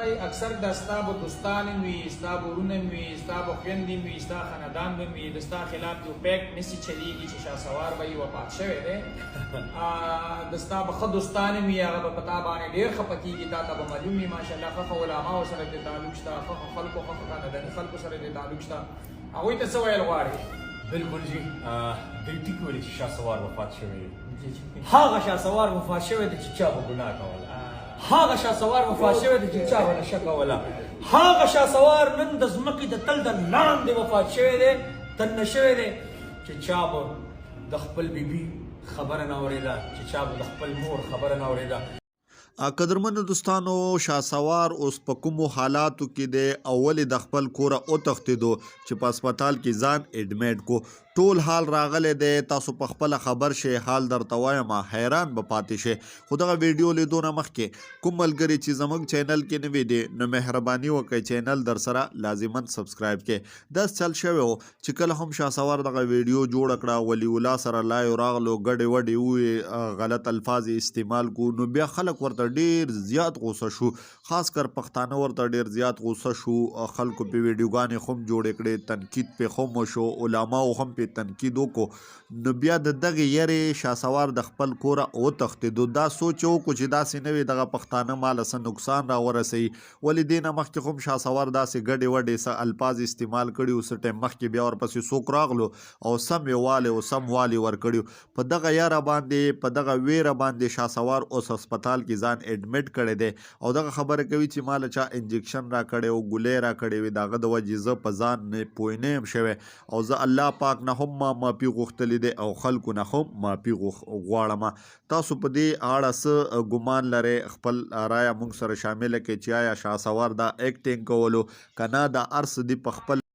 دی اکثر د ستا به دوستان وي ستا به ورونه وي ستا به خویندې وي ستا خاندان به وي د ستا خلاف یو پیک نسي چلیږي چې شهسوار به یې وفات شوی دی د ستا به ښه دوستان وي هغه به په تا باندې ډېر خفه کېږي تا ته به معلوم وي ماشاءالله ښه علماو سره دې تعلق شته ښه خلکو ښه خانداني خلکو سره دې تعلق شته هغوی ته څه ویل غواړې؟ بالکل جی دوی ټیک ویلي چې شهسوار وفات شوی دی هغه شهسوار وفات شوی دی چې چا به ګناه کوله هغه شهسوار وفات شوی دی چې چا به نشه کوله هغه شهسوار نن د ځمکې د تل د لاندې وفات شوی دی تنه شوی دی چې چا به د خپل بیبي خبره نه اورېده چې چا به د خپل مور خبره نه اورېده. قدرمنو دوستانو شهسوار اوس په کومو حالاتو کې دی اولې د خپل کوره وتښتېدو چې په هسپتال کې ځان اډمیټ کو ټول حال راغلی دی تاسو په خپله خبر شئ حال درته وایم حیران به پاتې شئ خو دغه ویډیو لیدو نه مخکې کوم ملګري چې زموږ چینل کې نوي دي نو مهرباني وکړئ چینل در سره لازما سبسکرایب کړئ داس چل شوی و چې کله هم شهسوار دغه ویډیو جوړه کړه ولی الله سره لایو راغلو ګډې وډې وویې غلط الفاظ استعمال کو نو بیا خلک ورته ډیر زیات غوسه شو خاص کر پښتانه ورته ډیر زیات غوسه شو خلکو په ویډیوګانې هم جوړې کړې تنقید په هم وشو علماو هم په تنقید وکړو نو بیا د دغه یری شهسوار د خپل کوره وتښتېدو دا سوچ وکړو چې داسې نه وي دغه پښتانه ماله څه نقصان راورسوي ولې دې نه مخکې هم شهسوار داسې ګډې وډې څه الفاظ استعمال کړي څه ټایم مخکې بیا ورپسې څوک راغلو او سم یې والی او سم والی ورکړي په دغه یاره باندې په دغه ویره باندې شهسوار اوس هسپتال کې ځان اډمیټ کړی دی او دغه خبره کوي چې ماله چا انجکشن را کړی او ګولۍ را کړې وي د هغه د وجې زه په ځان نه پوه نه یم شوی او زه الله پاک نه هم معافي غوښتلی دی او خلکو نه هم معافي غواړم تاسو په دې اړه څه ګمان لرئ خپل رایه موږ سره شامله کړئ چې آیا شهسوار دا ایکټینګ کولو که نه دا هر څه دي په خپل